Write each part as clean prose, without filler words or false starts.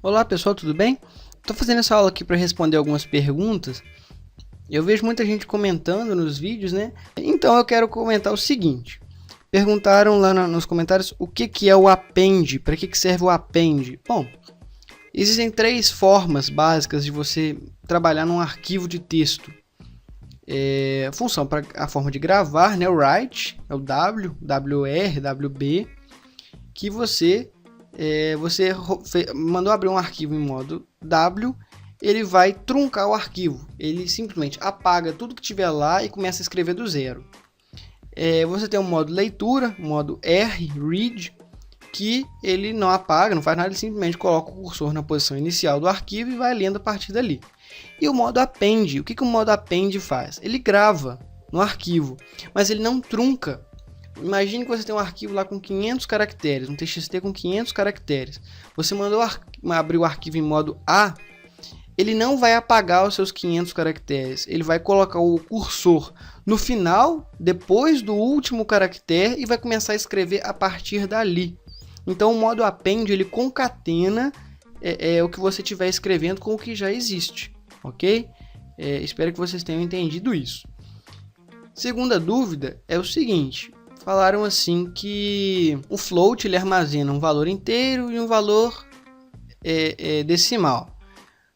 Olá pessoal, tudo bem? Estou fazendo essa aula aqui para responder algumas perguntas. Eu vejo muita gente comentando nos vídeos, né? Então eu quero comentar o seguinte. Perguntaram lá nos comentários o que é o append, para que serve o append? Bom, existem três formas básicas de você trabalhar num arquivo de texto. Função para a forma de gravar, né? O write, é o W, WR, WB, que você mandou abrir um arquivo em modo W, ele vai truncar o arquivo. Ele simplesmente apaga tudo que tiver lá e começa a escrever do zero. Você tem um modo leitura, modo R, read, que ele não apaga, não faz nada, ele simplesmente coloca o cursor na posição inicial do arquivo e vai lendo a partir dali. E o modo append, o que o modo append faz? Ele grava no arquivo, mas ele não trunca. Imagine que você tem um arquivo lá com 500 caracteres, um TXT com 500 caracteres. Você mandou abrir o arquivo em modo A, ele não vai apagar os seus 500 caracteres. Ele vai colocar o cursor no final, depois do último caractere, e vai começar a escrever a partir dali. Então o modo append, ele concatena o que você estiver escrevendo com o que já existe. Ok? Espero que vocês tenham entendido isso. Segunda dúvida é o seguinte. Falaram assim que o float ele armazena um valor inteiro e um valor decimal.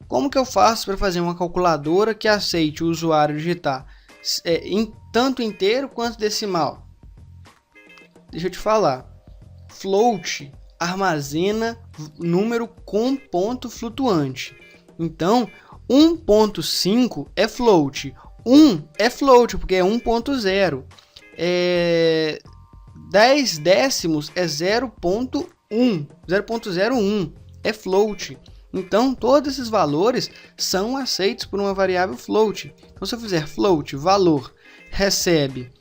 Como que eu faço para fazer uma calculadora que aceite o usuário digitar tanto inteiro quanto decimal? Deixa eu te falar. Float armazena número com ponto flutuante. Então, 1.5 é float. 1 é float porque é 1.0. 10 décimos é 0.1, 0.01 é float. Então, todos esses valores são aceitos por uma variável float. Então, se eu fizer float, valor, recebe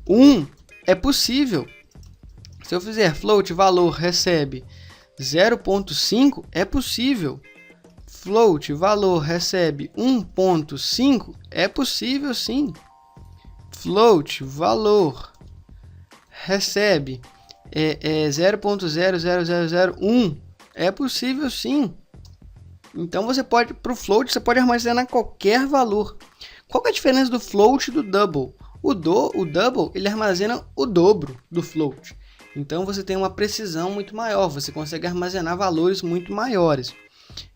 1, é possível. Se eu fizer float, valor, recebe 0.5, é possível. Float, valor, recebe 1.5, é possível sim. Float, valor, recebe 0.00001, é possível sim. Então para o float você pode armazenar qualquer valor. Qual é a diferença do float e do double? O double ele armazena o dobro do float. Então você tem uma precisão muito maior, você consegue armazenar valores muito maiores.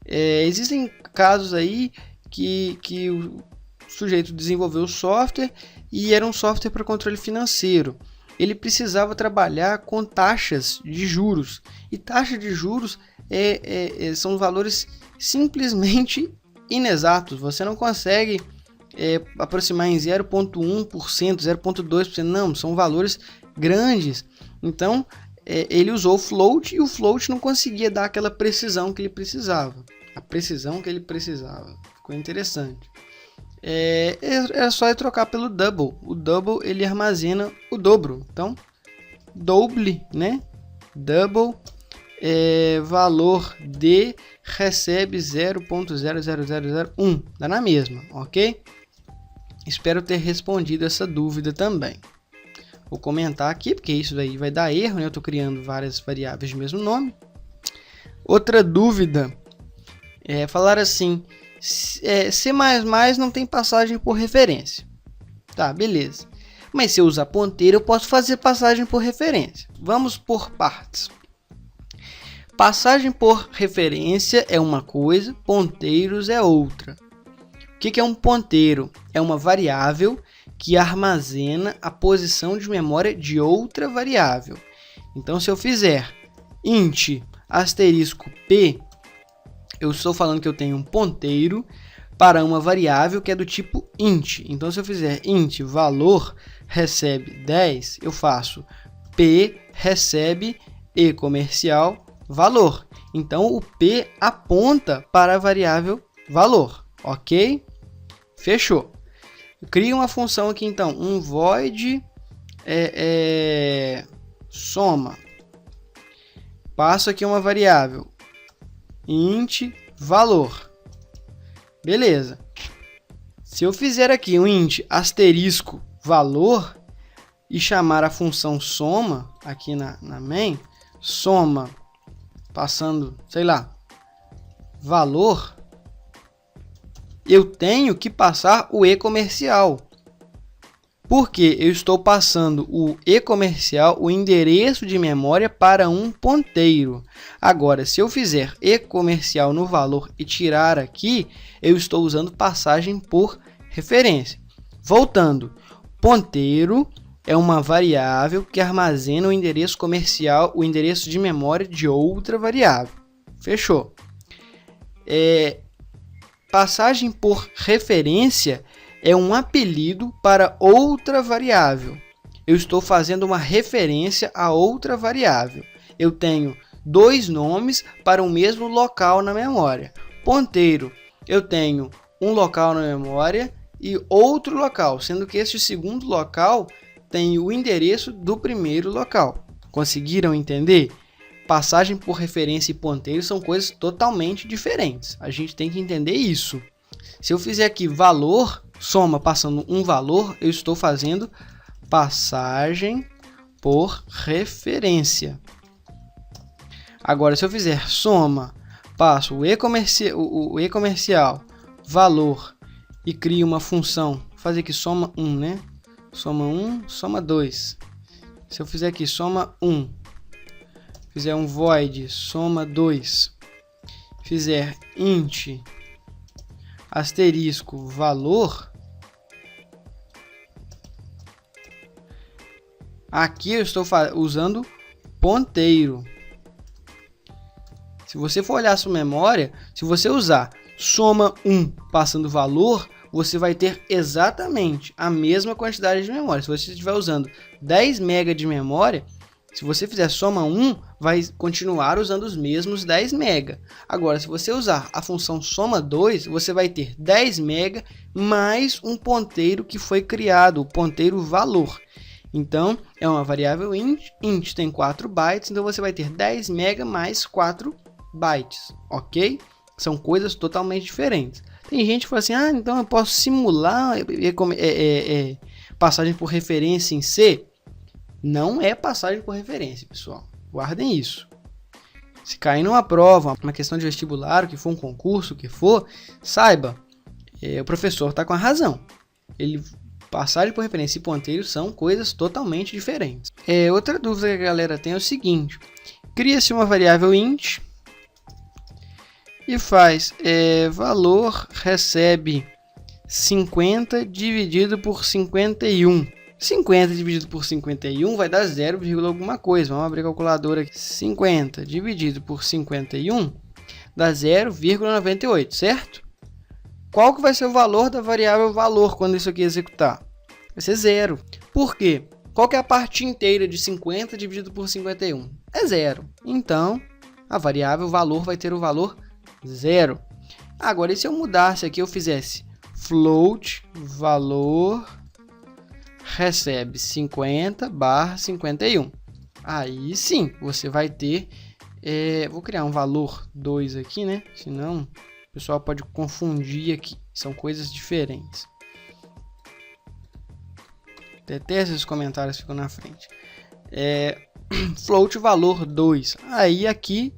Existem casos aí que o sujeito desenvolveu o software e era um software para controle financeiro. Ele precisava trabalhar com taxas de juros. E taxa de juros são valores simplesmente inexatos. Você não consegue aproximar em 0.1%, 0.2%. Não, são valores grandes. Então, ele usou o float e o float não conseguia dar aquela precisão que ele precisava. A precisão que ele precisava. Ficou interessante. É só trocar pelo double. O double ele armazena o dobro. Então, double, né? Double, valor D recebe 0.00001. Dá na mesma, ok? Espero ter respondido essa dúvida também. Vou comentar aqui, porque isso daí vai dar erro, né? Eu estou criando várias variáveis de mesmo nome. Outra dúvida é falar assim... C++ não tem passagem por referência. Tá, beleza. Mas se eu usar ponteiro, eu posso fazer passagem por referência. Vamos por partes. Passagem por referência é uma coisa, ponteiros é outra. O que é um ponteiro? É uma variável que armazena a posição de memória de outra variável. Então, se eu fizer int asterisco p, eu estou falando que eu tenho um ponteiro para uma variável que é do tipo int. Então, se eu fizer int valor recebe 10, eu faço p recebe e comercial valor. Então, o p aponta para a variável valor, ok? Fechou. Eu crio uma função aqui, então, um void soma. Passo aqui uma variável int valor. Beleza. Se eu fizer aqui um int asterisco valor e chamar a função soma aqui na main, soma passando, sei lá, valor, eu tenho que passar o e-comercial. Porque eu estou passando o e-comercial, o endereço de memória, para um ponteiro. Agora, se eu fizer e-comercial no valor e tirar aqui, eu estou usando passagem por referência. Voltando, ponteiro é uma variável que armazena o endereço comercial, o endereço de memória de outra variável. Fechou? Passagem por referência é um apelido para outra variável. Eu estou fazendo uma referência a outra variável. Eu tenho dois nomes para o mesmo local na memória. Ponteiro, eu tenho um local na memória e outro local, sendo que este segundo local tem o endereço do primeiro local. Conseguiram entender? Passagem por referência e ponteiro são coisas totalmente diferentes. A gente tem que entender isso. Se eu fizer aqui valor, soma passando um valor, eu estou fazendo passagem por referência. Agora, se eu fizer soma, passo o e-comercial, valor e crio uma função, vou fazer aqui soma 1, né? Soma 1, soma 2. Se eu fizer aqui soma 1, fizer um void soma 2, fizer int asterisco valor, aqui eu estou usando ponteiro. Se você for olhar a sua memória, se você usar soma 1 passando valor, você vai ter exatamente a mesma quantidade de memória. Se você estiver usando 10 MB de memória, se você fizer soma 1, vai continuar usando os mesmos 10 MB. Agora, se você usar a função soma 2, você vai ter 10 MB mais um ponteiro que foi criado, o ponteiro valor. Então, é uma variável int tem 4 bytes, então você vai ter 10 MB mais 4 bytes, ok? São coisas totalmente diferentes. Tem gente que fala assim, então eu posso simular passagem por referência em C? Não é passagem por referência, pessoal. Guardem isso. Se cair numa prova, uma questão de vestibular, o que for um concurso, o que for, saiba, o professor está com a razão. Passagem por referência e ponteiro são coisas totalmente diferentes. Outra dúvida que a galera tem é o seguinte. Cria-se uma variável int e faz valor recebe 50 dividido por 51. 50 dividido por 51 vai dar 0, alguma coisa. Vamos abrir a calculadora aqui. 50 dividido por 51 dá 0,98, certo? Qual que vai ser o valor da variável valor quando isso aqui executar? Vai ser 0. Por quê? Qual que é a parte inteira de 50 dividido por 51? É 0. Então, a variável valor vai ter o valor 0. Agora, e se eu mudasse aqui, eu fizesse float valor recebe 50 / 51. Aí sim, você vai ter... vou criar um valor 2 aqui, né? Senão o pessoal pode confundir aqui. São coisas diferentes. Até esses comentários ficam na frente. Float valor 2. Aí aqui,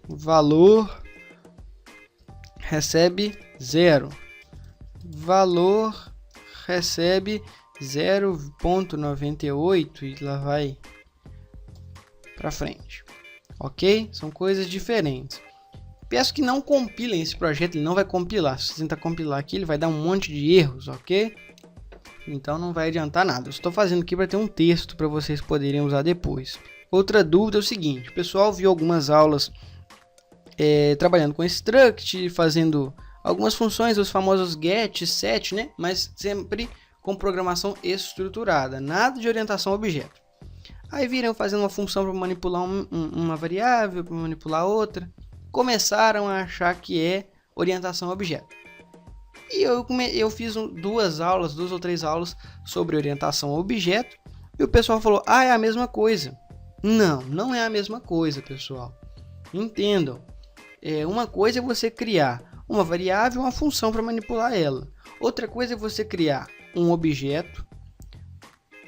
valor recebe 0. Valor recebe 0,98 e lá vai para frente, ok? São coisas diferentes. Peço que não compilem esse projeto, ele não vai compilar. Se você tentar compilar aqui, ele vai dar um monte de erros, ok? Então não vai adiantar nada. Eu estou fazendo aqui para ter um texto para vocês poderem usar depois. Outra dúvida é o seguinte, o pessoal viu algumas aulas trabalhando com struct, fazendo algumas funções, os famosos get, set, né? Mas sempre com programação estruturada, nada de orientação a objeto. Aí viram fazendo uma função para manipular uma variável, para manipular outra. Começaram a achar que é orientação a objeto. E eu fiz 2 ou 3 aulas sobre orientação a objeto. E o pessoal falou, é a mesma coisa. Não, não é a mesma coisa, pessoal. Entendam. Uma coisa é você criar uma variável, uma função para manipular ela. Outra coisa é você criar um objeto,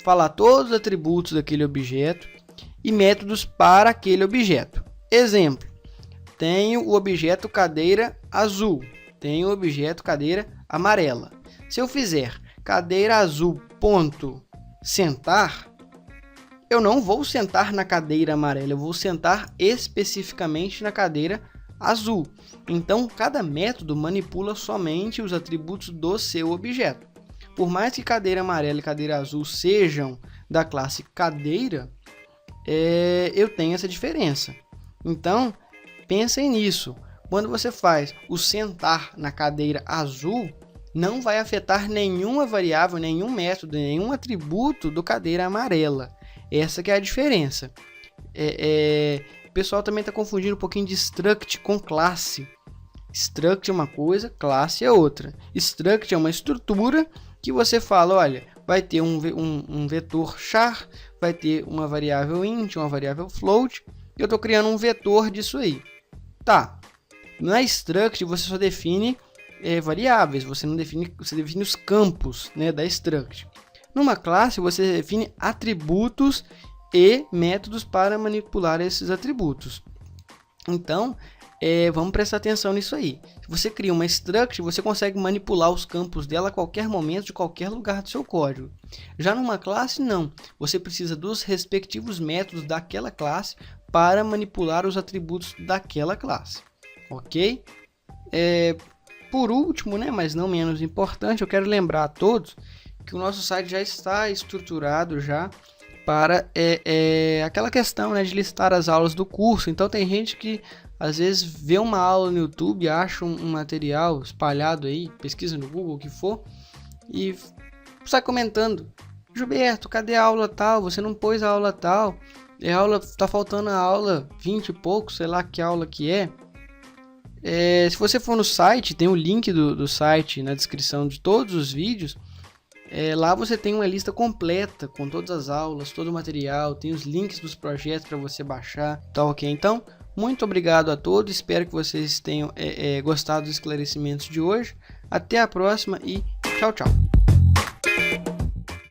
falar todos os atributos daquele objeto e métodos para aquele objeto. Exemplo, tenho o objeto cadeira azul, tenho o objeto cadeira amarela. Se eu fizer cadeira azul ponto sentar, eu não vou sentar na cadeira amarela, eu vou sentar especificamente na cadeira azul. Então, cada método manipula somente os atributos do seu objeto. Por mais que cadeira amarela e cadeira azul sejam da classe cadeira, eu tenho essa diferença. Então, pensem nisso. Quando você faz o sentar na cadeira azul, não vai afetar nenhuma variável, nenhum método, nenhum atributo do cadeira amarela. Essa que é a diferença. O pessoal também está confundindo um pouquinho de struct com classe. Struct é uma coisa, classe é outra. Struct é uma estrutura que você fala, olha, vai ter um vetor char, vai ter uma variável int, uma variável float. Eu estou criando um vetor disso aí. Tá. Na struct você só define variáveis, você define os campos, né, da struct. Numa classe você define atributos e métodos para manipular esses atributos. Então, vamos prestar atenção nisso aí. Se você cria uma struct, você consegue manipular os campos dela a qualquer momento, de qualquer lugar do seu código. Já numa classe, não. Você precisa dos respectivos métodos daquela classe para manipular os atributos daquela classe. Ok? Por último, né, mas não menos importante, eu quero lembrar a todos que o nosso site já está estruturado já para aquela questão, né, de listar as aulas do curso. Então tem gente que às vezes vê uma aula no YouTube, acha um material espalhado aí, pesquisa no Google, o que for, e sai comentando: Gilberto, cadê a aula tal? Você não pôs a aula tal? Tá faltando a aula 20 e pouco, sei lá que aula que é. Se você for no site, tem o link do site na descrição de todos os vídeos. Lá você tem uma lista completa com todas as aulas, todo o material, tem os links dos projetos para você baixar, tá ok? Então, muito obrigado a todos, espero que vocês tenham gostado dos esclarecimentos de hoje. Até a próxima e tchau, tchau!